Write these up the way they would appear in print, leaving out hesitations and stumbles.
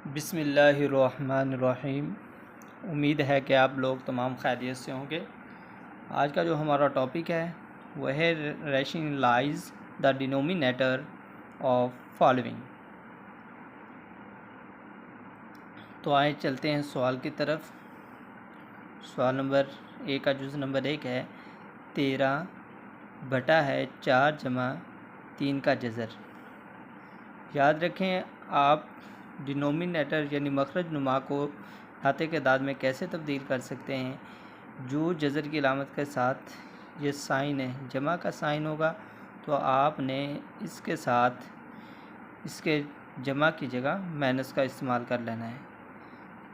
बिस्मिल्लाहिर्रहमानिर्रहीम। उम्मीद है कि आप लोग तमाम खैरियत से होंगे। आज का जो हमारा टॉपिक है वह है rationalise the denominator of following. तो आए चलते हैं सवाल की तरफ। सवाल नंबर ए का जुज़ नंबर 1 है 13 बटा है 4 जमा 3 का जज़र। याद रखें, आप डिनोमिनेटर यानी मखरज नुमा को नाते के दाद में कैसे तब्दील कर सकते हैं। जो जज़र की अलामत के साथ ये साइन है, जमा का साइन होगा, तो आपने इसके साथ इसके जमा की जगह माइनस का इस्तेमाल कर लेना है,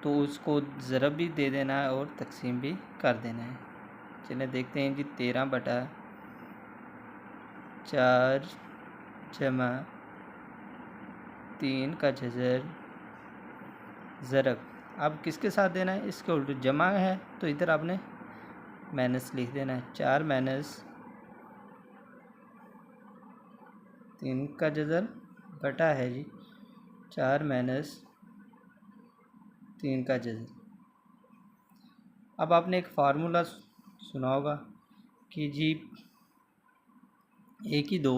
तो उसको ज़रब भी दे देना है और तकसीम भी कर देना है। चलिए देखते हैं जी। 13 बटा 4 जमा 3 का जज़र ज़रब। अब किसके साथ देना है? इसके उल्टे जमा है तो इधर आपने माइनस लिख देना है। 4 माइनस 3 का जज़र बटा है जी 4 माइनस 3 का जज़र। अब आपने एक फार्मूला सुना होगा कि जी ए की 2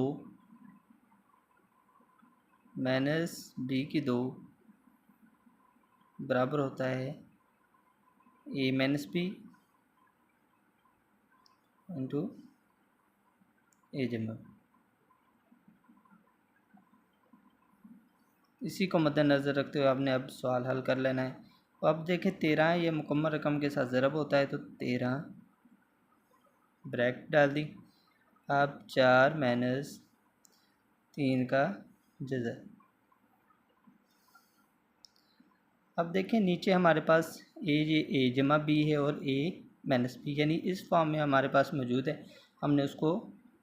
माइनस बी की 2 बराबर होता है ए माइनस बी इंटू ए जमा। इसी को मद्देनज़र रखते हुए आपने अब सवाल हल कर लेना है। तो अब देखें 13 ये मुकम्मल रकम के साथ ज़रब होता है, तो 13 ब्रैकेट डाल दी। अब 4 माइनस 3 का जज़र। अब देखें नीचे हमारे पास ए जमा बी है और ए माइनस बी, यानी इस फॉर्म में हमारे पास मौजूद है। हमने उसको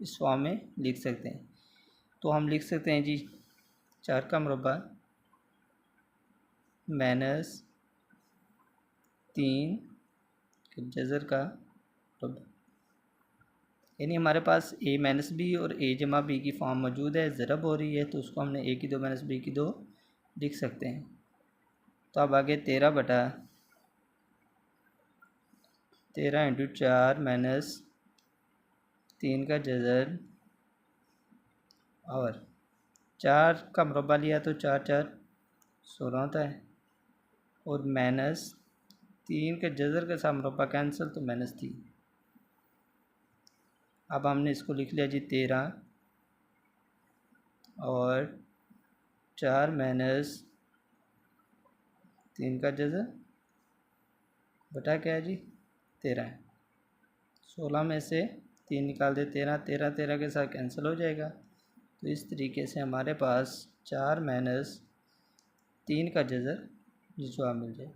इस फॉर्म में लिख सकते हैं। तो हम लिख सकते हैं जी 4 का मुरब्बा माइनस 3 जज़र का मुरब्बा, यानी हमारे पास ए माइनस बी और ए जमा बी की फॉर्म मौजूद है। ज़रब हो रही है तो उसको हमने ए की 2 माइनस बी की 2 लिख सकते हैं। तो अब आगे 13 बटा 13 इंटू 4 माइनस 3 का जज़र, और 4 का मुरब्बा लिया तो 4 4 16 होता है, और माइनस 3 के जज़र के साथ मुरब्बा कैंसिल, तो माइनस 3। अब हमने इसको लिख लिया जी 13 और 4 माइनस 3 का जज़र बटा क्या है जी 13 है। 16 में से 3 निकाल दे 13, 13 13 के साथ कैंसिल हो जाएगा। तो इस तरीके से हमारे पास 4 माइनस 3 का जज़र जवाब मिल जाए।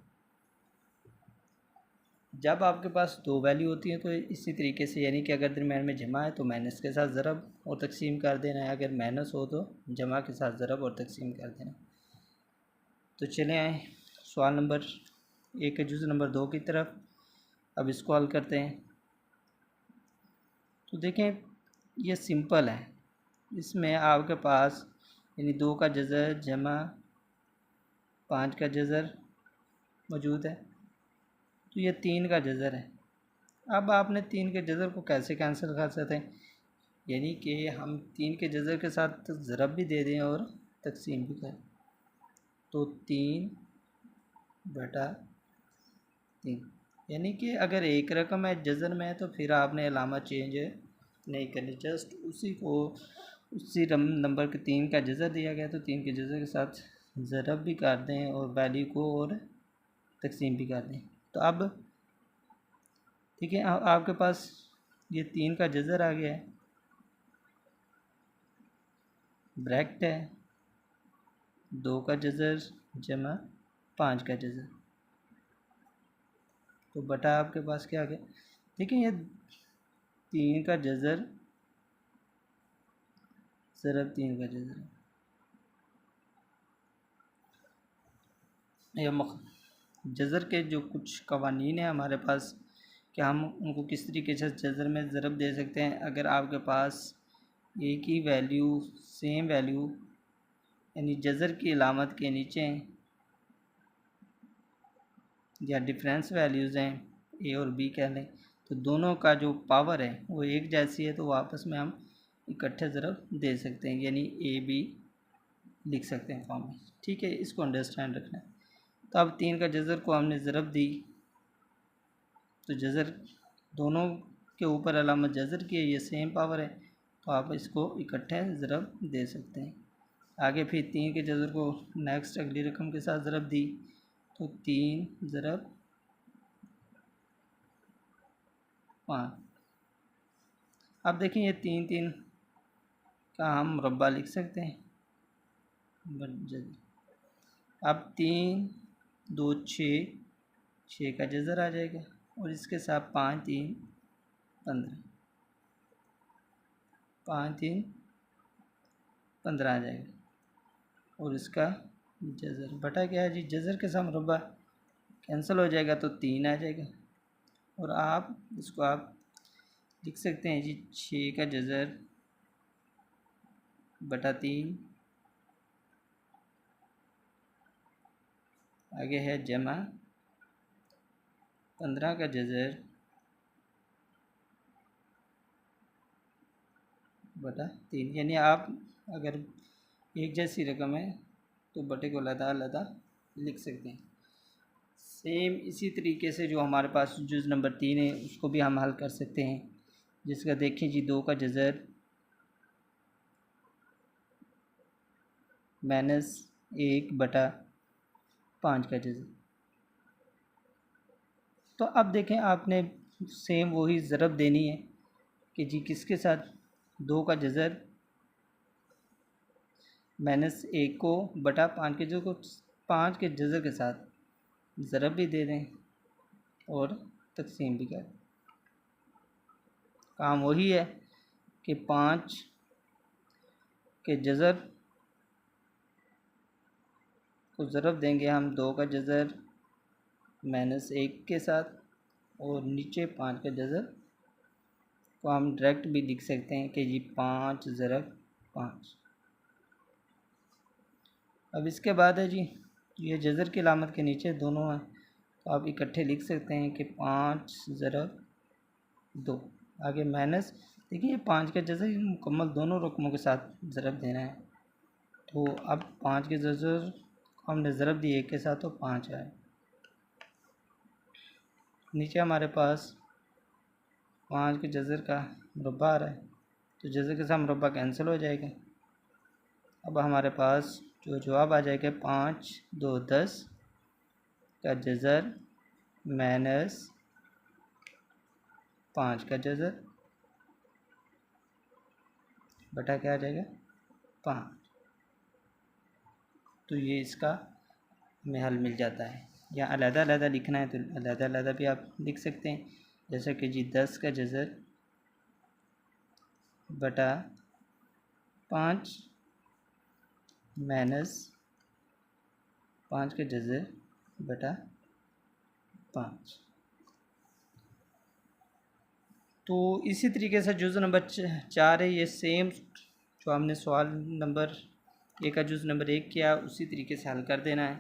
जब आपके पास दो वैल्यू होती हैं तो इसी तरीके से, यानी कि अगर दरम्यान में जमा है तो माइनस के साथ ज़रब और तकसीम कर देना है, अगर माइनस हो तो जमा के साथ ज़रब और तकसीम कर देना। तो चले आए सवाल नंबर 1 के जुज़ नंबर 2 की तरफ। अब इसको हल करते हैं। तो देखें ये सिंपल है। इसमें आपके पास यानी 2 का जज़र जमा 5 का जज़र मौजूद है, तो ये 3 का जज़र है। अब आपने 3 के जज़र को कैसे कैंसिल कर सकते हैं, यानी कि हम 3 के जज़र के साथ ज़रब भी दे दें और तकसीम भी करें। तो 3 बटा 3, यानी कि अगर एक रकम है जज़र में तो फिर आपने अलामा चेंज नहीं करनी, जस्ट उसी नंबर के 3 का जज़र दिया गया तो 3 के जज़र के साथ ज़रब भी कर दें और वैल्यू को और तकसीम भी कर दें। तो अब ठीक है, आपके पास ये 3 का जज़र आ गया है, ब्रैकेट है 2 का जज़र जमा 5 का जज़र, तो बटा आपके पास क्या आ गया। देखिए ये 3 का जज़र ज़रब 3 का जज़र, यह जज़र के जो कुछ कवानीन है हमारे पास कि हम उनको किस तरीके से जज़र में ज़रब दे सकते हैं। अगर आपके पास एक ही वैल्यू सेम वैल्यू यानी जज़र की अलामत के नीचे या डिफरेंस वैल्यूज़ हैं, ए और बी कह लें, तो दोनों का जो पावर है वो एक जैसी है, तो आपस में हम इकट्ठे ज़रब दे सकते हैं, यानी ए बी लिख सकते हैं फॉर्म में। ठीक है, इसको अंडरस्टैंड रखना है। तो अब 3 का जज़र को हमने ज़रब दी, तो जज़र दोनों के ऊपर अलामत जज़र की है, ये सेम पावर है, तो आप इसको इकट्ठे ज़रब दे सकते हैं। आगे फिर 3 के जज़र को नेक्स्ट अगली रकम के साथ ज़रब दी, तो 3 ज़रब 5। अब देखें ये 3 3 का हम मुरब्बा लिख सकते हैं। अब 3 2 6, 6 का जज़र आ जाएगा, और इसके साथ 5 3 15, 5 3 15 आ जाएगा, और इसका जज़र बटा क्या है जी, जज़र के साथ मुरब्बा कैंसिल हो जाएगा, तो 3 आ जाएगा। और आप इसको आप लिख सकते हैं जी 6 का जज़र बटा 3, आगे है जमा 15 का जज़र बटा 3, यानी आप अगर एक जैसी रकम है तो बटे को अलग लिख सकते हैं। सेम इसी तरीके से जो हमारे पास जुज़ नंबर 3 है उसको भी हम हल कर सकते हैं, जिसका देखें जी 2 का जज़र -1 बटा 5 का जज़र। तो अब देखें आपने सेम वही ज़रब देनी है कि जी किसके साथ, 2 का जज़र -1 को बटा 5 के जज़र को 5 के जज़र के साथ ज़रब भी दे दें और तकसीम भी कर दें। काम वही है कि 5 के जज़र को ज़रब देंगे हम 2 का जज़र -1 के साथ, और नीचे 5 का जज़र को हम डायरेक्ट भी लिख सकते हैं कि जी 5 ज़रब 5। अब इसके बाद है जी ये जज़र की अलामत के नीचे दोनों हैं, तो आप इकट्ठे लिख सकते हैं कि 5 ज़रब 2, आगे माइनस, देखिए ये 5 का जज़र मुकम्मल दोनों रकमों के साथ ज़रब देना है, तो अब 5 के जज़र हमने ज़रब दी 1 के साथ, तो 5 आए। नीचे हमारे पास 5 के जज़र का मुरब्बा आ रहा है, तो जज़र के साथ मुरब्बा कैंसिल हो जाएगा। अब हमारे पास जो जवाब आ जाएगा 5 2 10 का जज़र -5 का जज़र बटा क्या आ जाएगा 5। तो ये इसका हमें हल मिल जाता है। या अलग-अलग लिखना है तो अलग-अलग भी आप लिख सकते हैं, जैसे कि जी 10 का जज़र बटा 5 -5 का जज़र बटा 5। तो इसी तरीके से जुज़ नंबर 4 है, ये सेम जो हमने सवाल नंबर 1 का जुज़ नंबर 1 किया उसी तरीके से हल कर देना है।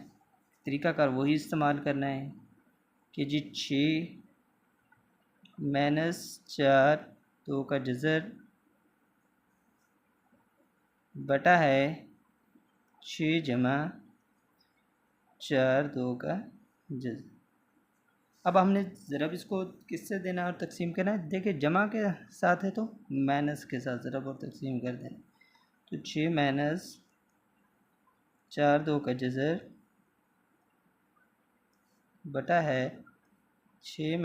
तरीक़ाकार वही इस्तेमाल करना है कि जी 6 -4 2 का जज़र बटा है 6 जमा 4 2 का जज़र। अब हमने ज़रब इसको किससे देना और तकसीम करना है, देखिए जमा के साथ है तो माइनस के साथ ज़रब और तकसीम कर देना। तो 6 - 4 2 का जज़र बटा है 6 -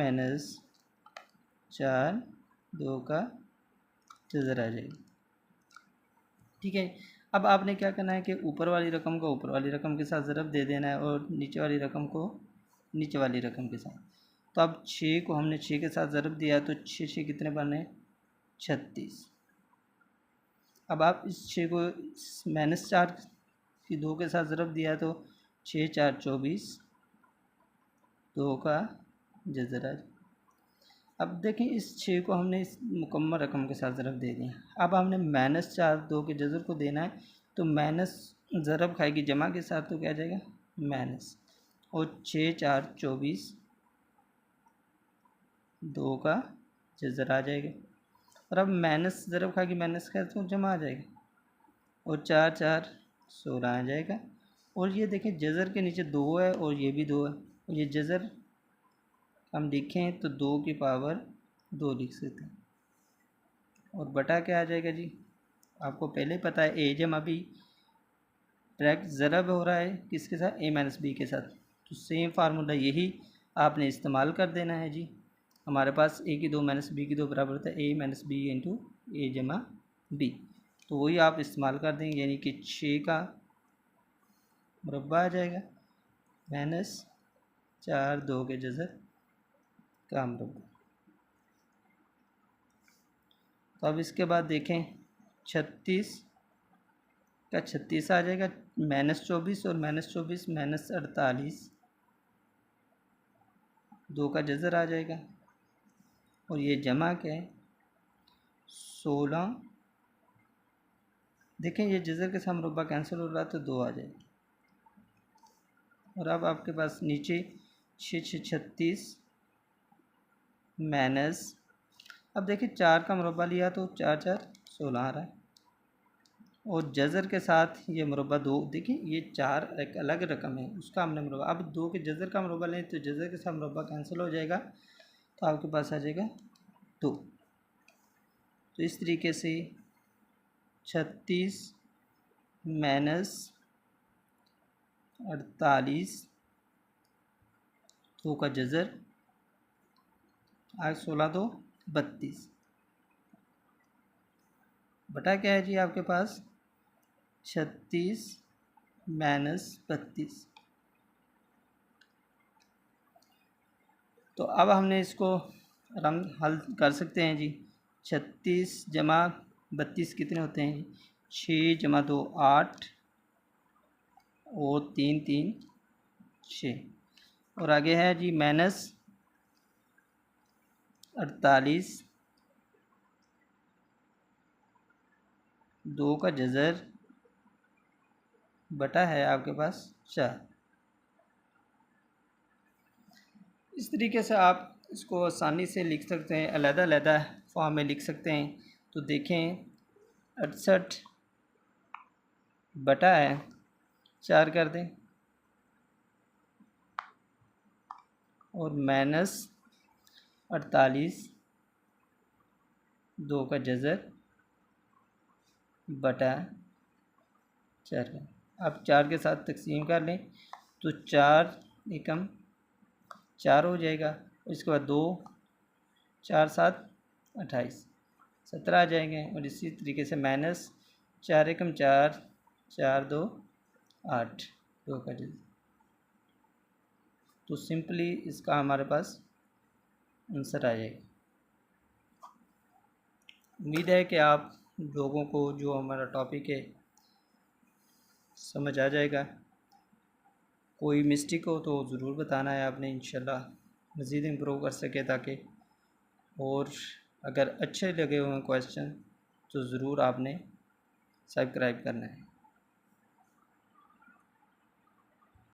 4 2 का जज़र आ जाएगा। ठीक है, अब आपने क्या करना है कि ऊपर वाली रकम को ऊपर वाली रकम के साथ ज़रब दे देना है और नीचे वाली रकम को नीचे वाली रकम के साथ। तो अब 6 को हमने 6 के साथ ज़रब दिया, तो 6 6 कितने बने 36। अब आप इस 6 को -4 की 2 के साथ ज़रब दिया, तो 6 4 24 2 का जज़र आ। अब देखिए इस 6 को हमने इस मुकम्मल रकम के साथ ज़रब दे दिया। अब हमने -4 2 के जज़र को देना है, तो माइनस ज़रब खाएगी जमा के साथ, तो क्या आ जाएगा माइनस, और 6 4 24, 2 का जज़र आ जाएगा। और अब माइनस ज़रब खा के माइनस कर तो जमा आ जाएगा, और 4 4 16 आ जाएगा। और ये देखें जज़र के नीचे 2 है और ये भी 2 है, और ये जज़र हम लिखें तो 2 की पावर 2 लिख सकते हैं। और बटा क्या आ जाएगा जी, आपको पहले ही पता है ए जमा बी डायरेक्ट ज़रब हो रहा है किसके साथ, ए माइनस बी के साथ। तो सेम फार्मूला यही आपने इस्तेमाल कर देना है जी। हमारे पास ए की 2 माइनस बी की 2 बराबर होता है ए माइनस बी इंटू ए जमा बी। तो वही आप इस्तेमाल कर देंगे, यानी कि 6 का मुरब्बा आ जाएगा माइनस 4 2 के जज़र का मुरब्बा। तो अब इसके बाद देखें 36 का 36 आ जाएगा माइनस 24, और माइनस 24 माइनस 48, 2 का जज़र आ जाएगा। और ये जमा क्या है 16, देखें ये जज़र के साथ मुरब्बा कैंसिल हो रहा है तो 2 आ जाएगा। और अब आपके पास नीचे 6 6 36 माइनस, अब देखिए 4 का मुरब्बा लिया तो 4 4 16 आ रहा है, और जज़र के साथ ये मुरब्बा 2, देखिए ये 4 एक अलग रकम है उसका हमने मुरब्बा, अब 2 के जज़र का मुरब्बा लें तो जज़र के साथ मुरब्बा कैंसिल हो जाएगा, तो आपके पास आ जाएगा 2। तो इस तरीके से 36 माइनस 48, 2 का जज़र आगे 16 2 32, बटा क्या है जी आपके पास 36 माइनस 32। तो अब हमने इसको हम हल कर सकते हैं जी। 36 जमा 32 कितने होते हैं, 6 जमा 2 8, और 3 3 6, और आगे है जी माइनस 48, 2 का जज़र बटा है आपके पास 4। इस तरीके से आप इसको आसानी से लिख सकते हैं, अलग-अलग फॉर्म में लिख सकते हैं। तो देखें 68 बटा है 4 कर दें, और माइनस 48, 2 का जज़र बटा 4 है। अब 4 के साथ तकसीम कर लें तो 4 एकम 4 हो जाएगा, इसके बाद 2 4 7 28 17 आ जाएंगे, और इसी तरीके से माइनस 4 एकम 4 4 2 8, 2 का जज़र। तो सिंपली इसका हमारे पास आंसर आ जाएगा। उम्मीद है कि आप लोगों को जो हमारा टॉपिक है समझ आ जाएगा। कोई मिस्टेक हो तो ज़रूर बताना है आपने, इंशाल्लाह मज़ीद इम्प्रूव कर सके ताकि, और अगर अच्छे लगे हुए क्वेश्चन तो ज़रूर आपने सब्सक्राइब करना है।